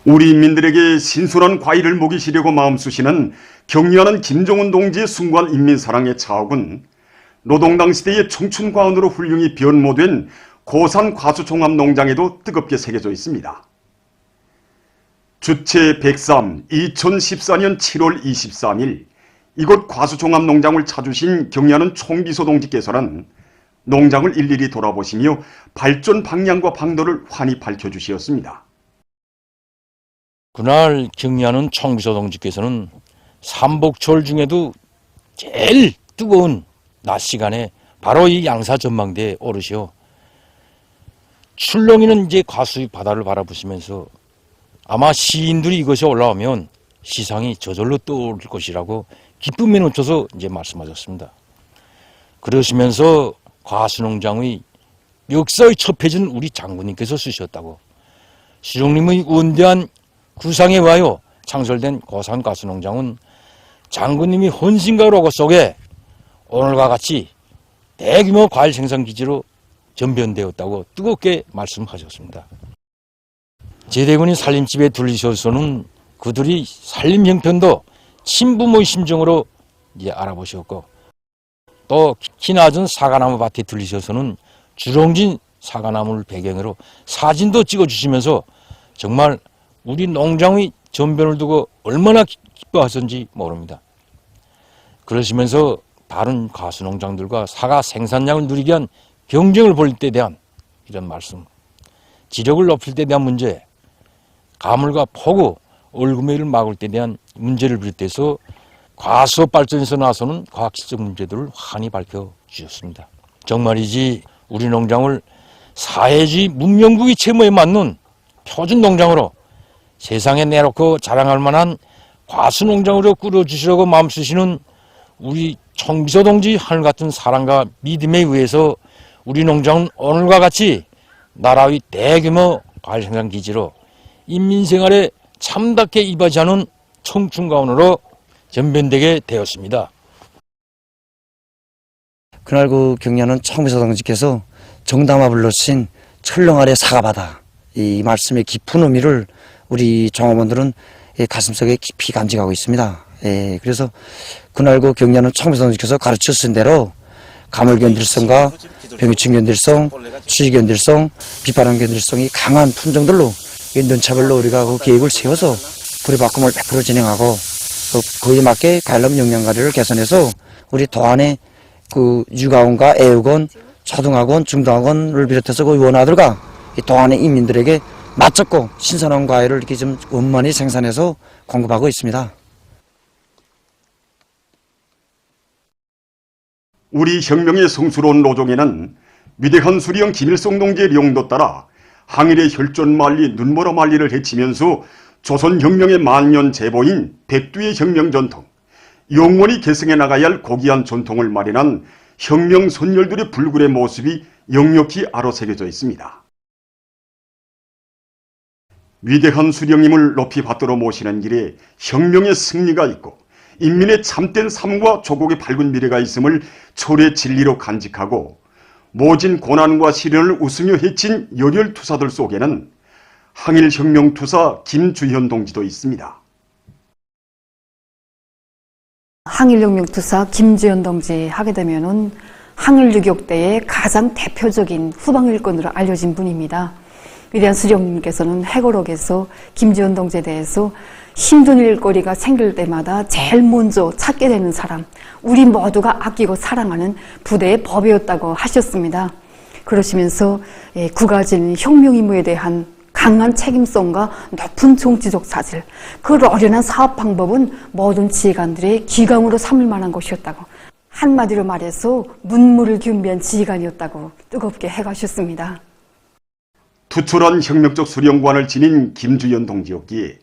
우리 인민들에게 신선한 과일을 먹이시려고 마음쓰시는 경리하는 김정은 동지의 숭고한 인민사랑의 자학은 노동당 시대의 청춘과언으로 훌륭히 변모된 고산 과수종합농장에도 뜨겁게 새겨져 있습니다. 주체 103 2014년 7월 23일 이곳 과수종합농장을 찾으신 경리하는 총비서 동지께서는 농장을 일일이 돌아보시며 발전 방향과 방도를 환히 밝혀주시었습니다. 그날 경리하는 총비서 동지께서는 삼복철 중에도 제일 뜨거운 낮 시간에 바로 이 양사 전망대에 오르시어 출렁이는 이제 과수의 바다를 바라보시면서 아마 시인들이 이것이 올라오면 시상이 저절로 떠오를 것이라고 기쁨에 넘쳐서 이제 말씀하셨습니다. 그러시면서 과수농장의 역사의 첫 페이지는 우리 장군님께서 쓰셨다고, 시종님의 원대한 구상에 의하여 창설된 고산 과수농장은 장군님이 헌신과 로고 속에 오늘과 같이 대규모 과일 생산 기지로 전변되었다고 뜨겁게 말씀하셨습니다. 제대군이 살림집에 들리셔서는 그들이 살림 형편도 친부모의 심정으로 이제 알아보셨고, 또 키낮은 사과나무 밭에 들리셔서는 주렁진 사과나무를 배경으로 사진도 찍어주시면서 정말 우리 농장의 전변을 두고 얼마나 기뻐하셨는지 모릅니다. 그러시면서 다른 과수농장들과 사과 생산량을 누리게 한 경쟁을 벌일 때 대한 이런 말씀, 지력을 높일 때 대한 문제, 가물과 폭우, 얼구매를 막을 때 대한 문제를 비롯해서 과수업 발전에서 나서는 과학적 문제들을 환히 밝혀주셨습니다. 정말이지 우리 농장을 사회주의 문명국의 채무에 맞는 표준 농장으로 세상에 내놓고 자랑할 만한 과수농장으로 꾸려주시려고 마음쓰시는 우리 총비서 동지 하늘같은 사랑과 믿음에 의해서 우리 농장은 오늘과 같이 나라의 대규모 과일 생산 기지로 인민생활에 참답게 이바지하는 청춘가원으로 전변되게 되었습니다. 그날 그 경리하는 총비서 동지께서 정담화 불러신 철렁 아래 사과바다, 이 말씀의 깊은 의미를 우리 종업원들은 가슴속에 깊이 간직하고 있습니다. 그래서 그날 그 경리하는 총비서 동지께서 가르쳤은 대로 가물 견딜성과 병유충 견딜성, 추위 견딜성, 비바람 견딜성이 강한 품종들로 연차별로 우리가 그 계획을 세워서 불의바꿈을 100% 진행하고, 그에 맞게 과일나무 영양가리를 개선해서 우리 도안의 그 유가원과 애육원, 초등학원, 중등학원을 비롯해서 그 원아들과 이 도안의 인민들에게 맛좋고 신선한 과일을 이렇게 좀 원만히 생산해서 공급하고 있습니다. 우리 혁명의 성스러운 노종에는 위대한 수령 김일성 동지의 명도 따라 항일의 혈전 만리, 눈멀어 만리를 헤치면서 조선혁명의 만년 제보인 백두의 혁명 전통, 영원히 계승해 나가야 할 고귀한 전통을 마련한 혁명 선열들의 불굴의 모습이 역력히 아로새겨져 있습니다. 위대한 수령님을 높이 받들어 모시는 길에 혁명의 승리가 있고 인민의 참된 삶과 조국의 밝은 미래가 있음을 철의 진리로 간직하고 모진 고난과 시련을 웃으며 헤친 열혈투사들 속에는 항일혁명투사 김주현 동지도 있습니다. 항일혁명투사 김주현 동지 하게 되면은 항일유격 때의 가장 대표적인 후방일꾼으로 알려진 분입니다. 위대한 수령님께서는 해고록에서 김주현 동지에 대해서 힘든 일거리가 생길 때마다 제일 먼저 찾게 되는 사람, 우리 모두가 아끼고 사랑하는 부대의 법이었다고 하셨습니다. 그러시면서 국가적인 혁명 임무에 대한 강한 책임성과 높은 정치적 사실, 그 어련한 사업 방법은 모든 지휘관들의 기강으로 삼을 만한 것이었다고, 한마디로 말해서 문물을 겸비한 지휘관이었다고 뜨겁게 해가셨습니다. 투철한 혁명적 수령관을 지닌 김주현 동지였기에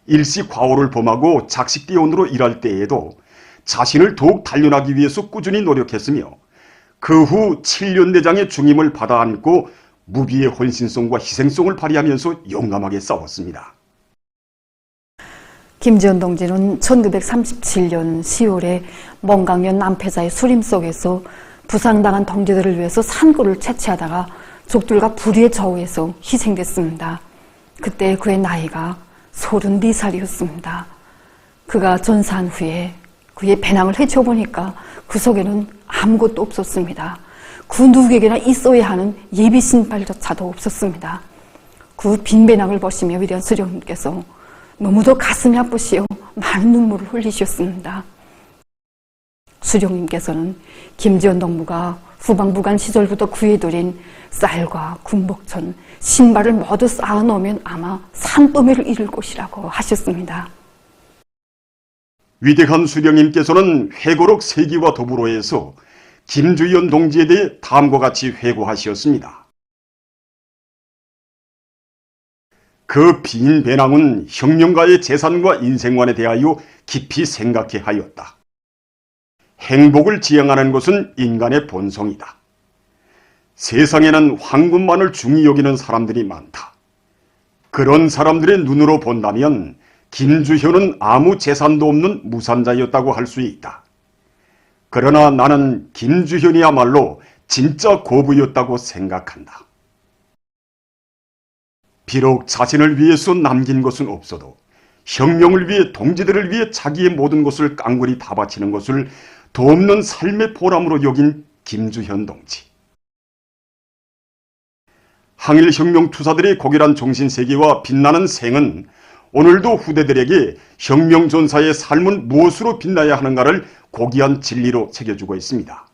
일시 과오를 범하고 작식대원으로 일할 때에도 자신을 더욱 단련하기 위해서 꾸준히 노력했으며 그 후 7년 대장의 중임을 받아 안고 무비의 헌신성과 희생성을 발휘하면서 용감하게 싸웠습니다. 김주현 동지는 1937년 10월에 몽강련 남패자의 수림 속에서 부상당한 동지들을 위해서 산골을 채취하다가 적들과 불의에 저우해서 희생됐습니다. 그때 그의 나이가 34살이었습니다. 그가 전사한 후에 그의 배낭을 헤쳐보니까 그 속에는 아무것도 없었습니다. 그 누구에게나 있어야 하는 예비 신발조차도 없었습니다. 그 빈 배낭을 보시며 위대한 수령님께서 너무도 가슴이 아프시어 많은 눈물을 흘리셨습니다. 수령님께서는 김지연 동무가 후방부관 시절부터 구해드린 쌀과 군복천, 신발을 모두 쌓아놓으면 아마 산더미를 이룰 것이라고 하셨습니다. 위대한 수령님께서는 회고록 세기와 더불어 해서 김주현 동지에 대해 다음과 같이 회고하시었습니다. 그 빈 배낭은 혁명가의 재산과 인생관에 대하여 깊이 생각해 하였다. 행복을 지향하는 것은 인간의 본성이다. 세상에는 황금만을 중히 여기는 사람들이 많다. 그런 사람들의 눈으로 본다면 김주현은 아무 재산도 없는 무산자였다고 할 수 있다. 그러나 나는 김주현이야말로 진짜 고부였다고 생각한다. 비록 자신을 위해서 남긴 것은 없어도 혁명을 위해 동지들을 위해 자기의 모든 것을 깡그리 다 바치는 것을 도없는 삶의 보람으로 여긴 김주현 동지. 항일혁명 투사들의 고결한 정신세계와 빛나는 생은 오늘도 후대들에게 혁명전사의 삶은 무엇으로 빛나야 하는가를 고귀한 진리로 새겨주고 있습니다.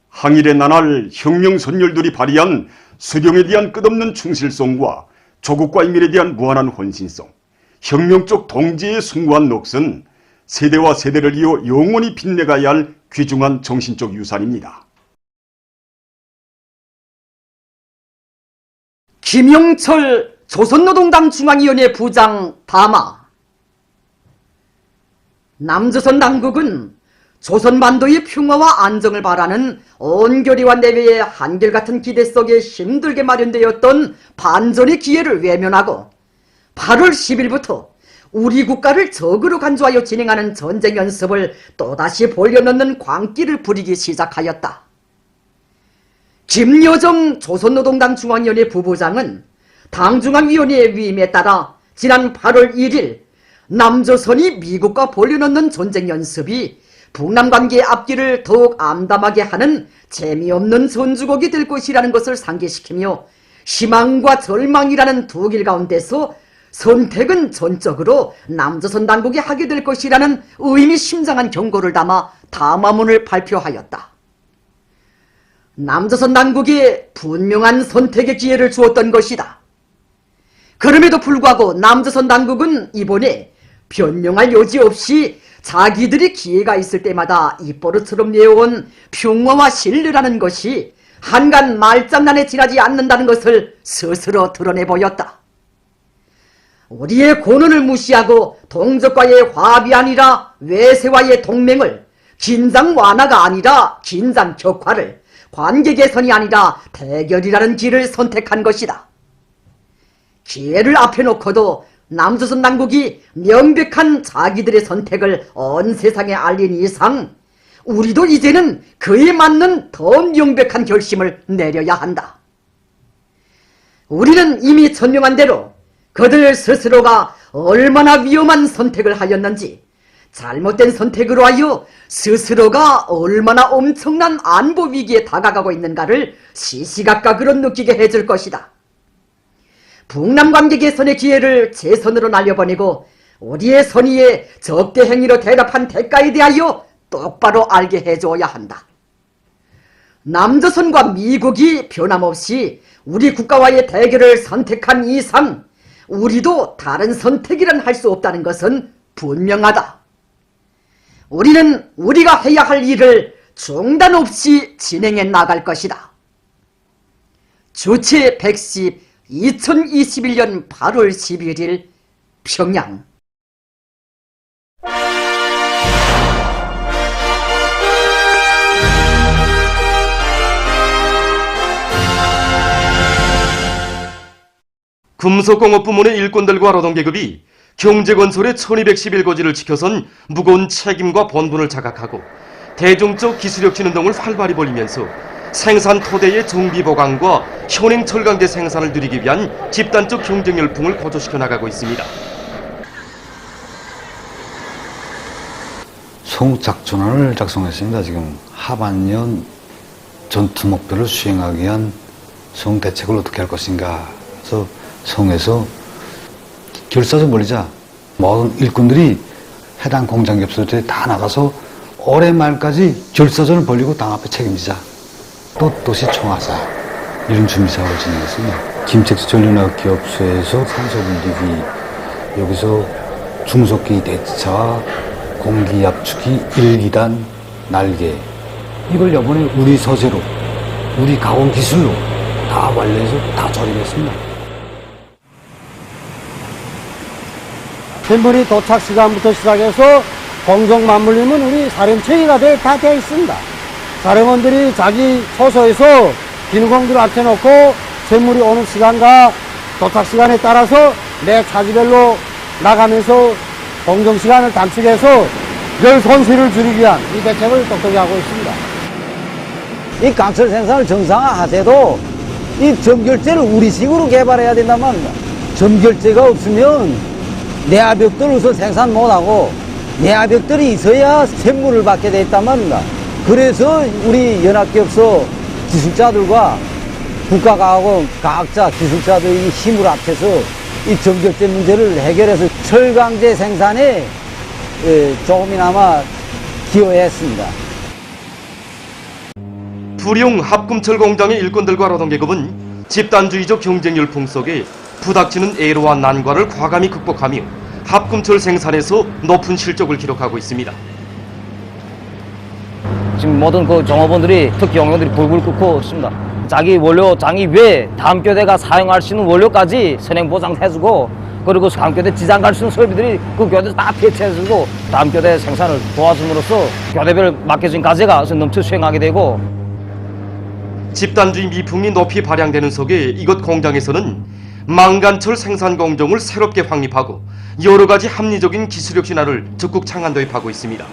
항일의 나날 혁명선열들이 발휘한 수령에 대한 끝없는 충실성과 조국과 인민에 대한 무한한 헌신성, 혁명적 동지의 숭고한 넋은 세대와 세대를 이어 영원히 빛내가야 할 귀중한 정신적 유산입니다. 김용철 조선노동당 중앙위원회 부장 담화. 남조선 당국은 조선반도의 평화와 안정을 바라는 온교리와 내외의 한결같은 기대 속에 힘들게 마련되었던 반전의 기회를 외면하고 8월 10일부터 우리 국가를 적으로 간주하여 진행하는 전쟁 연습을 또다시 벌려놓는 광기를 부리기 시작하였다. 김여정 조선노동당 중앙위원회 부부장은 당중앙위원회의 위임에 따라 지난 8월 1일 남조선이 미국과 벌려놓는 전쟁 연습이 북남관계의 앞길을 더욱 암담하게 하는 재미없는 전주곡이 될 것이라는 것을 상기시키며 희망과 절망이라는 두 길 가운데서 선택은 전적으로 남조선 당국이 하게 될 것이라는 의미심장한 경고를 담아 담화문을 발표하였다. 남조선 당국이 분명한 선택의 기회를 주었던 것이다. 그럼에도 불구하고 남조선 당국은 이번에 변명할 여지 없이 자기들이 기회가 있을 때마다 입버릇처럼 내어온 평화와 신뢰라는 것이 한간 말장난에 지나지 않는다는 것을 스스로 드러내 보였다. 우리의 고론을 무시하고 동족과의 화합이 아니라 외세와의 동맹을, 긴장 완화가 아니라 긴장 격화를, 관계 개선이 아니라 대결이라는 길을 선택한 것이다. 기회를 앞에 놓고도 남조선 당국이 명백한 자기들의 선택을 온 세상에 알린 이상 우리도 이제는 그에 맞는 더 명백한 결심을 내려야 한다. 우리는 이미 천명한 대로 그들 스스로가 얼마나 위험한 선택을 하였는지, 잘못된 선택으로 하여 스스로가 얼마나 엄청난 안보 위기에 다가가고 있는가를 시시각각으로 느끼게 해줄 것이다. 북남관계 개선의 기회를 제 손으로 날려보내고 우리의 선의에 적대 행위로 대답한 대가에 대하여 똑바로 알게 해줘야 한다. 남조선과 미국이 변함없이 우리 국가와의 대결을 선택한 이상 우리도 다른 선택이란 할 수 없다는 것은 분명하다. 우리는 우리가 해야 할 일을 중단 없이 진행해 나갈 것이다. 주체 110 2021년 8월 11일 평양. 금속공업 부문의 일꾼들과 노동계급이 경제건설의 1211고지를 지켜선 무거운 책임과 본분을 자각하고 대중적 기술혁신 운동을 활발히 벌이면서 생산 토대의 정비 보강과 현행 철강제 생산을 누리기 위한 집단적 경쟁 열풍을 고조시켜 나가고 있습니다. 송작전환을 작성했습니다. 지금 하반년 전투 목표를 수행하기 위한 송 대책을 어떻게 할 것인가. 그래서 송에서 결사서 벌리자. 모든 일꾼들이 해당 공장 겹소들이 다 나가서 올해 말까지 결사전을 벌리고 당 앞에 책임지자. 또 도시 총화사 이런 준비 사업을 진행했습니다. 김책수 전륜화학기업소에서 산소 분리기, 여기서 중속기 대처와 공기 압축기 1기단 날개, 이걸 이번에 우리 서재로, 우리 가공 기술로 다 완료해서 다 조립했습니다. 샘물이 도착 시간부터 시작해서 공정 맞물림은 우리 사령체계가 다 되어 있습니다. 사령원들이 자기 소소에서 비누공기를 앞에놓고 샘물이 오는 시간과 도착 시간에 따라서 내 차지별로 나가면서 공정 시간을 단축해서 열 손실을 줄이기 위한 이 대책을 똑똑히 하고 있습니다. 이 강철 생산을 정상화하돼도 이 점결제를 우리식으로 개발해야 된단 말입니다. 점결제가 없으면 내화벽들을 우선 생산 못하고 내화벽들이 있어야 샘물을 받게 돼 있단 말입니다. 그래서 우리 연합기업소 기술자들과 국가과학원 과학자 기술자들이 힘을 합쳐서 이 점결제 문제를 해결해서 철강제 생산에 조금이나마 기여했습니다. 불용 합금철 공장의 일꾼들과 노동계급은 집단주의적 경쟁 열풍 속에 부닥치는 애로와 난관을 과감히 극복하며 합금철 생산에서 높은 실적을 기록하고 있습니다. 지금 모든 그 종업원들이, 특히 용역들이 불불 끓고 있습니다. 자기 원료 장이 외에 다음 교대가 사용할 수 있는 원료까지 선행 보장해주고, 그리고 다음 교대 지장 갈 수 있는 설비들이 그 교대 다 배치해주고 다음 교대 생산을 도와줌으로써 교대별 맡겨진 과제가 넘쳐 수행하게 되고, 집단주의 미풍이 높이 발양되는 속에 이곳 공장에서는 망간철 생산 공정을 새롭게 확립하고 여러 가지 합리적인 기술력 진화를 적극 창안 도입하고 있습니다.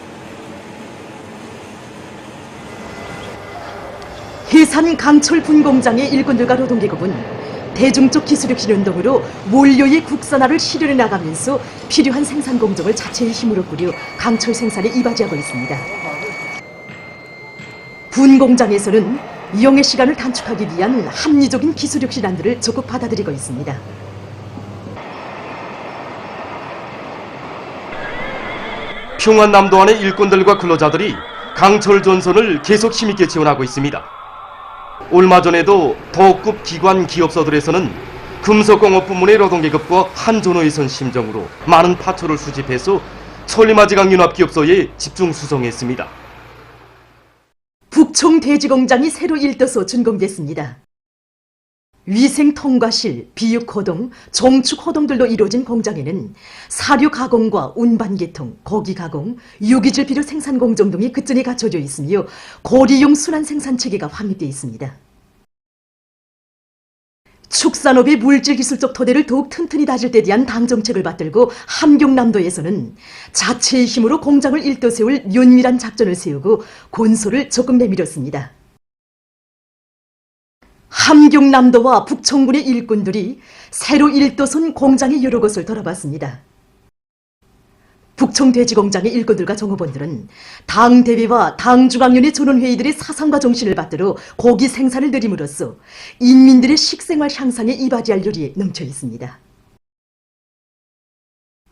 해산 강철 분공장의 일꾼들과 노동계급은 대중적 기술력 실현동으로 원료의 국산화를 실현해 나가면서 필요한 생산 공정을 자체의 힘으로 꾸려 강철 생산에 이바지하고 있습니다. 분공장에서는 이용의 시간을 단축하기 위한 합리적인 기술력 실안들을 적극 받아들이고 있습니다. 평안남도안의 일꾼들과 근로자들이 강철 전선을 계속 힘있게 지원하고 있습니다. 얼마 전에도 도급 기관 기업소들에서는 금속공업 부문의 노동계급과 한전호에 선 심정으로 많은 파초를 수집해서 천리마지강윤합기업소에 집중 수송했습니다. 북청 대지공장이 새로 일떠서 준공됐습니다. 위생 통과실, 비육 호동, 정축 호동들로 이루어진 공장에는 사료 가공과 운반 계통, 고기 가공, 유기질 비료 생산 공정 등이 끝전에 갖춰져 있으며 고리용 순환 생산 체계가 확립되어 있습니다. 축산업의 물질 기술적 토대를 더욱 튼튼히 다질 데 대한 당 정책을 받들고 함경남도에서는 자체의 힘으로 공장을 일떠 세울 면밀한 작전을 세우고 건설을 적극 내밀었습니다. 함경남도와 북청군의 일꾼들이 새로 일떠선 공장의 여러 것을 돌아봤습니다. 북청돼지공장의 일꾼들과 종업원들은 당 대회와 당 중앙위원회 전원회의들의 사상과 정신을 받들어 고기 생산을 늘림으로써 인민들의 식생활 향상에 이바지할 열이 넘쳐 있습니다.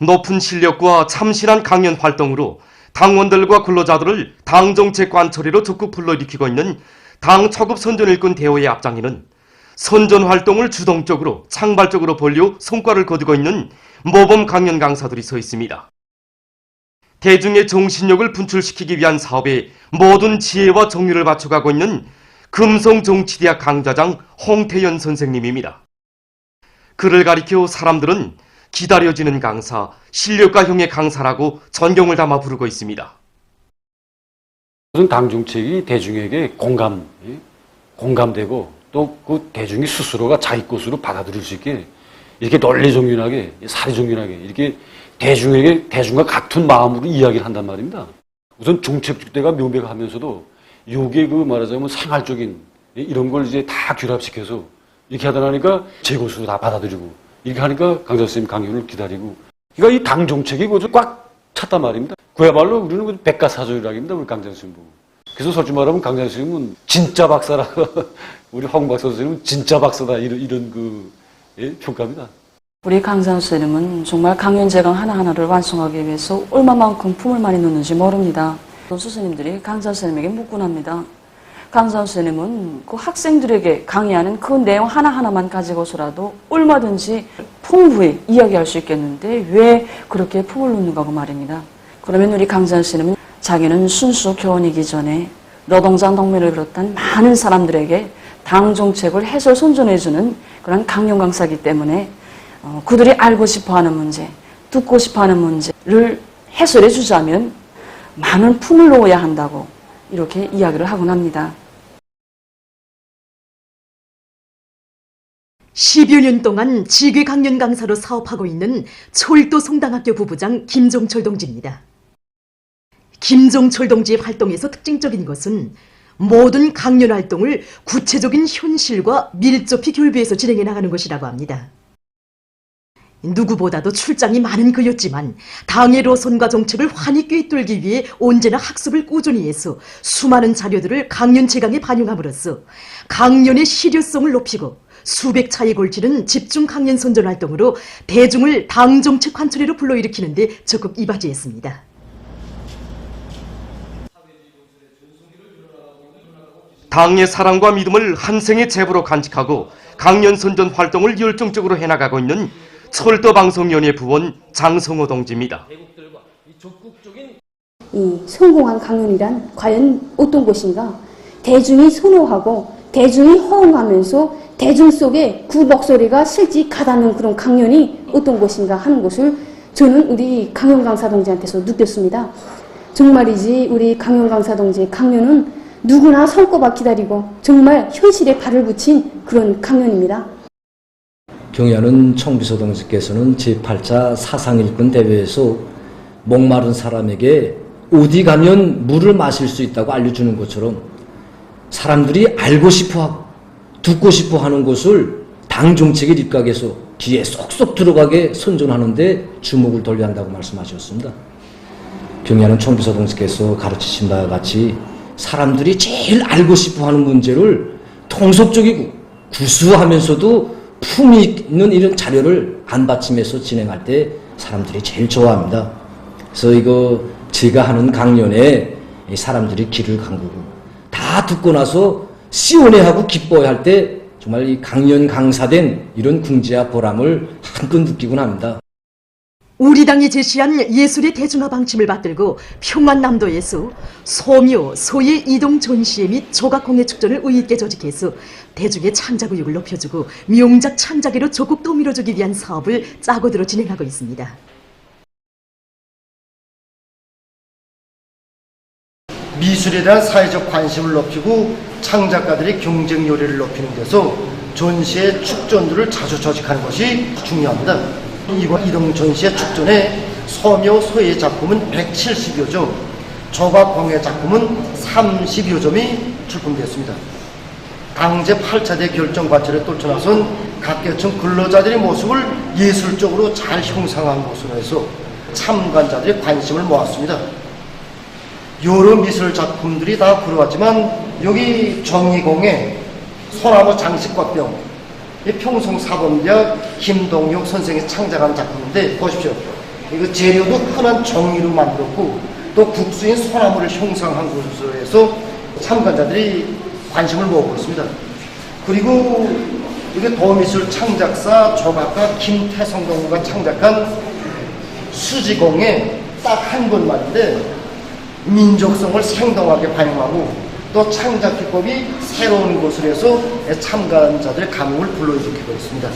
높은 실력과 참신한 강연 활동으로 당원들과 근로자들을 당 정책 관철이로 적극 불러일으키고 있는 당 초급 선전일꾼 대회의 앞장에는 선전 활동을 주동적으로 창발적으로 벌려 성과를 거두고 있는 모범 강연 강사들이 서 있습니다. 대중의 정신력을 분출시키기 위한 사업에 모든 지혜와 정리를 바쳐가고 있는 금성정치대학 강좌장 홍태연 선생님입니다. 그를 가리켜 사람들은 기다려지는 강사, 실력가형의 강사라고 존경을 담아 부르고 있습니다. 무슨 당 정책이 대중에게 공감되고 또 그 대중이 스스로가 자기 것으로 받아들일 수 있게 이렇게 논리정연하게, 사리정연하게 이렇게 대중과 같은 마음으로 이야기를 한단 말입니다. 우선 정책주대가 명백하면서도 요게 그 말하자면 생활적인 이런 걸 이제 다 결합시켜서 이렇게 하다 보니까 재고수 다 받아들이고 이렇게 하니까 강사 선생님 강연을 기다리고 그러니까 이 당 정책이 꽉 찼단 말입니다. 그야말로 우리는 백가사전이라기입니다. 우리 강사 선생님 보고. 그래서 솔직히 말하면 강사 선생님은 진짜 박사라 우리 황 박사 선생님은 진짜 박사다 이런 평가입니다. 우리 강사 선생님은 정말 강연 제강 하나하나를 완성하기 위해서 얼마만큼 품을 많이 넣는지 모릅니다. 스승님들이 강사 선생님에게 묻곤 합니다. 강사 선생님은 그 학생들에게 강의하는 그 내용 하나하나만 가지고서라도 얼마든지 풍부히 이야기할 수 있겠는데 왜 그렇게 품을 넣는가 그 말입니다. 그러면 우리 강사 선생님은 자기는 순수 교원이기 전에 노동자 농민을 비롯한 많은 사람들에게 당 정책을 해설 선전해주는 그런 강연 강사이기 때문에 그들이 알고 싶어하는 문제, 듣고 싶어하는 문제를 해설해 주자면 많은 품을 넣어야 한다고 이렇게 이야기를 하곤 합니다. 10여 년 동안 지귀 강연 강사로 사업하고 있는 철도 송당학교 부부장 김종철 동지입니다. 김종철 동지의 활동에서 특징적인 것은 모든 강연 활동을 구체적인 현실과 밀접히 결부해서 진행해 나가는 것이라고 합니다. 누구보다도 출장이 많은 그였지만 당의 노선과 정책을 환히 꿰뚫기 위해 언제나 학습을 꾸준히 해서 수많은 자료들을 강연 제강에 반영함으로써 강연의 실효성을 높이고 수백 차에 걸치는 집중 강연 선전 활동으로 대중을 당 정책 관철회로 불러일으키는 데 적극 이바지했습니다. 당의 사랑과 믿음을 한 생의 제보로 간직하고 강연 선전 활동을 열정적으로 해나가고 있는 철도방송위원회 부원 장성호 동지입니다. 이 성공한 강연이란 과연 어떤 것인가? 대중이 선호하고 대중이 호응하면서 대중 속에 그 목소리가 실제 가닿는 그런 강연이 어떤 것인가 하는 것을 저는 우리 강연 강사 동지한테서 느꼈습니다. 정말이지 우리 강연 강사 동지의 강연은 누구나 손꼽아 기다리고 정말 현실에 발을 붙인 그런 강연입니다. 경의하는 청비서 동지께서는 제8차 사상일권 대회에서 목마른 사람에게 어디 가면 물을 마실 수 있다고 알려주는 것처럼 사람들이 알고 싶어하고 듣고 싶어하는 것을 당 정책에 입각해서 귀에 쏙쏙 들어가게 선전하는데 주목을 돌려야 한다고 말씀하셨습니다. 경의하는 청비서 동지께서 가르치신 바와 같이 사람들이 제일 알고 싶어하는 문제를 통속적이고 구수하면서도 품이 있는 이런 자료를 안받침해서 진행할 때 사람들이 제일 좋아합니다. 그래서 제가 하는 강연에 사람들이 귀를 감고 다 듣고 나서 시원해하고 기뻐할 때 정말 이 강연 강사된 이런 궁지와 보람을 한껏 느끼곤 합니다. 우리 당이 제시한 예술의 대중화 방침을 받들고 평안남도에서 소묘, 소예 이동 전시회 및 조각공예 축전을 의있게 조직해서 대중의 창작의욕을 높여주고 명작 창작회로 적극 떠밀어주기 위한 사업을 짜고 들어 진행하고 있습니다. 미술에 대한 사회적 관심을 높이고 창작가들의 경쟁 요리를 높이는 데서 전시회 축전들을 자주 조직하는 것이 중요합니다. 이번 이동 전시회 축전에 소묘 소예 작품은 170여 점, 조각공예 작품은 30여 점이 출품되었습니다. 당제 8차대 결정 관철에 떨쳐나선 각계층 근로자들의 모습을 예술적으로 잘 형상한 것으로 해서 참관자들의 관심을 모았습니다. 여러 미술 작품들이 다 들어왔지만 여기 정의공예, 소나무 장식과병, 평송사범대학 김동육 선생이 창작한 작품인데 보십시오. 이거 재료도 흔한 정의로 만들었고 또 국수인 소나무를 형상한 것으로 해서 참관자들이 관심을 모으고 있습니다. 그리고 이게 도미술 창작사 조각가 김태성 동무가 창작한 수지공예 딱 한 권만인데 민족성을 생동하게 반영하고 또 창작 기법이 새로운 것으로 해서 참관자들의 감흥을 불러일으키고 있습니다.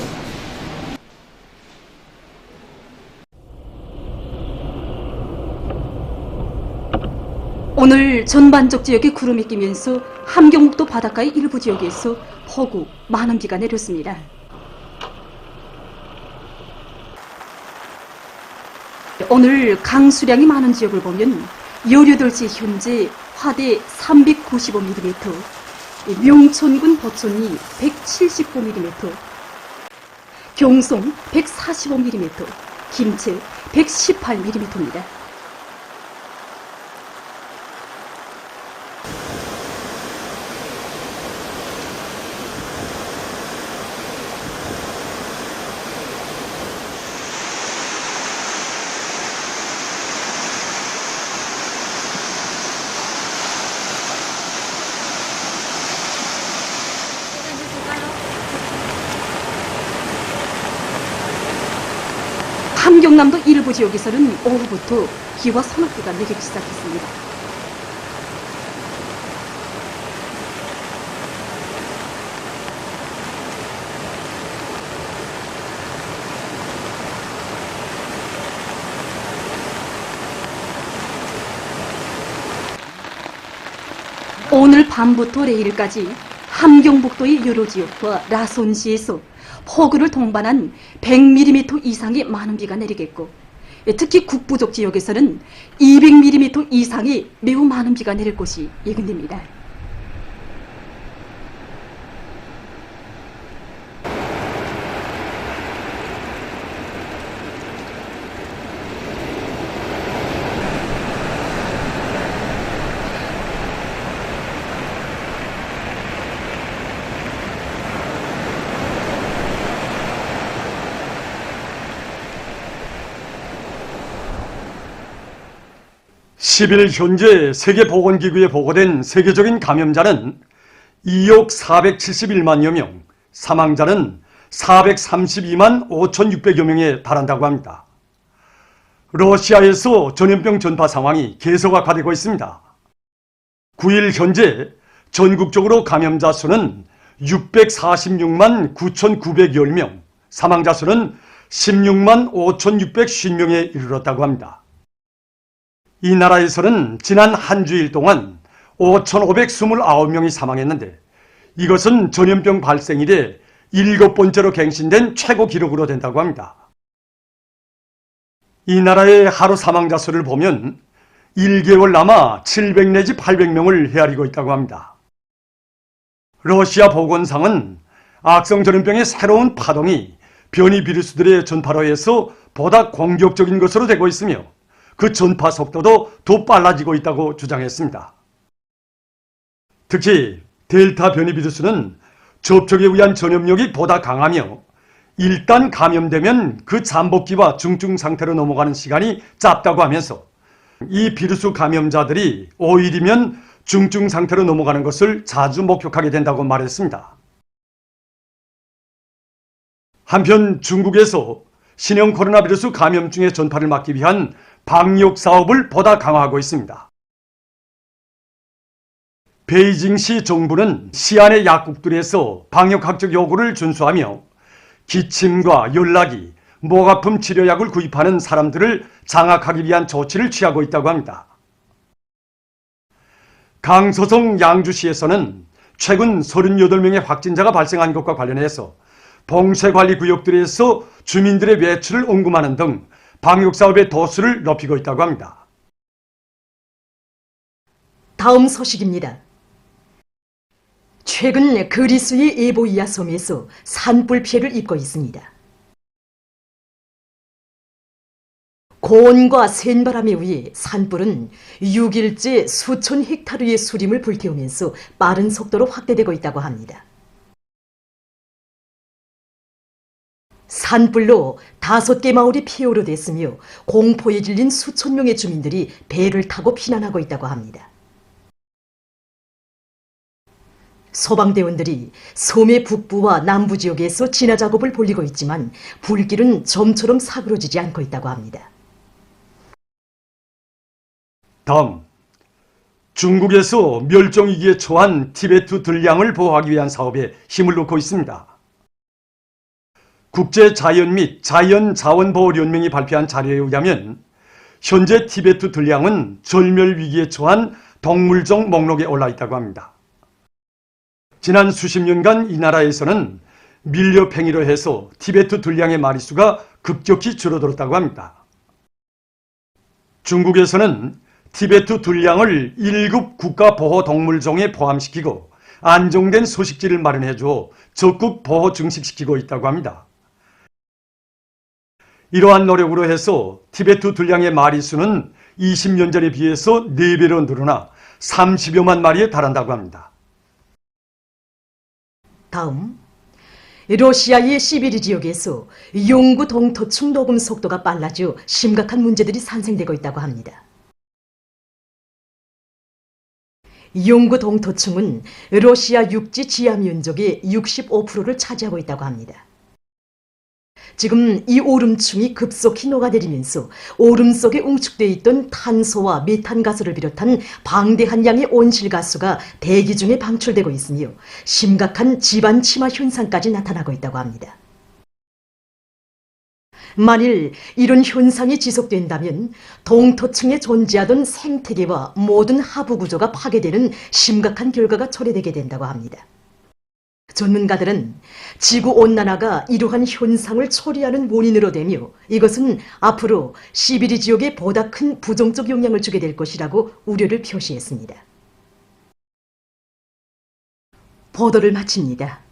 오늘 전반적 지역에 구름이 끼면서 함경북도 바닷가의 일부 지역에서 폭우, 많은 비가 내렸습니다. 오늘 강수량이 많은 지역을 보면 여류돌지 현재 화대 395mm, 명천군 보촌리 179mm, 경송 145mm, 김제 118mm입니다. 함경남도 일부 지역에서는 오후부터 비와 소낙비가 내리기 시작했습니다. 오늘 밤부터 내일까지 함경북도의 여러 지역과 라손시에서 폭우를 동반한 100mm 이상의 많은 비가 내리겠고, 특히 국부족 지역에서는 200mm 이상의 매우 많은 비가 내릴 것이 예견됩니다. (10일) 현재 세계보건기구에 보고된 세계적인 감염자는 2억 471만여 명, 사망자는 432만 5,600여 명에 달한다고 합니다. 러시아에서 전염병 전파 상황이 계속 악화되고 있습니다. 9일 현재 전국적으로 감염자 수는 646만 9,910명, 사망자 수는 16만 5,650명에 이르렀다고 합니다. 이 나라에서는 지난 한 주일 동안 5,529명이 사망했는데, 이것은 전염병 발생 이래 7번째로 갱신된 최고 기록으로 된다고 합니다. 이 나라의 하루 사망자 수를 보면 1개월 남아 700 내지 800명을 헤아리고 있다고 합니다. 러시아 보건상은 악성 전염병의 새로운 파동이 변이 비루스들의 전파로 해서 보다 공격적인 것으로 되고 있으며, 그 전파 속도도 더 빨라지고 있다고 주장했습니다. 특히 델타 변이 비루스는 접촉에 의한 전염력이 보다 강하며, 일단 감염되면 그 잠복기와 중증 상태로 넘어가는 시간이 짧다고 하면서, 이 비루스 감염자들이 5일이면 중증 상태로 넘어가는 것을 자주 목격하게 된다고 말했습니다. 한편 중국에서 신형 코로나 비루스 감염증의 전파를 막기 위한 방역 사업을 보다 강화하고 있습니다. 베이징시 정부는 시안의 약국들에서 방역학적 요구를 준수하며 기침과 열나기, 목 아픔 치료약을 구입하는 사람들을 장악하기 위한 조치를 취하고 있다고 합니다. 강서성 양주시에서는 최근 38명의 확진자가 발생한 것과 관련해서 봉쇄관리구역들에서 주민들의 외출을 엄금하는 등 방역사업의 도수를 높이고 있다고 합니다. 다음 소식입니다. 최근 그리스의 에보이아 섬에서 산불 피해를 입고 있습니다. 고온과 센 바람에 의해 산불은 6일째 수천 헥타르의 수림을 불태우면서 빠른 속도로 확대되고 있다고 합니다. 산불로 5개 마을이 폐허로 됐으며 공포에 질린 수천 명의 주민들이 배를 타고 피난하고 있다고 합니다. 소방대원들이 섬의 북부와 남부 지역에서 진화 작업을 벌이고 있지만 불길은 좀처럼 사그러지지 않고 있다고 합니다. 다음, 중국에서 멸종위기에 처한 티베트 들량을 보호하기 위한 사업에 힘을 놓고 있습니다. 국제자연 및 자연자원보호연맹이 발표한 자료에 의하면 현재 티베트 들량은 절멸위기에 처한 동물종 목록에 올라 있다고 합니다. 지난 수십 년간 이 나라에서는 밀렵행위로 해서 티베트 들량의 마리수가 급격히 줄어들었다고 합니다. 중국에서는 티베트 들량을 1급 국가보호동물종에 포함시키고 안정된 소식지를 마련해줘 적극 보호 증식시키고 있다고 합니다. 이러한 노력으로 해서 티베트 들량의 마리수는 20년 전에 비해서 4배로 늘어나 30여만 마리에 달한다고 합니다. 다음, 러시아의 시베리 지역에서 용구 동토층 녹음 속도가 빨라져 심각한 문제들이 산생되고 있다고 합니다. 용구 동토층은 러시아 육지 지하 면적의 65%를 차지하고 있다고 합니다. 지금 이 오름층이 급속히 녹아내리면서 오름 속에 응축되어 있던 탄소와 메탄가스를 비롯한 방대한 양의 온실가스가 대기 중에 방출되고 있으며 심각한 지반 침하 현상까지 나타나고 있다고 합니다. 만일 이런 현상이 지속된다면 동토층에 존재하던 생태계와 모든 하부 구조가 파괴되는 심각한 결과가 초래되게 된다고 합니다. 전문가들은 지구온난화가 이러한 현상을 초래하는 원인으로 되며 이것은 앞으로 시베리 지역에 보다 큰 부정적 영향을 주게 될 것이라고 우려를 표시했습니다. 보도를 마칩니다.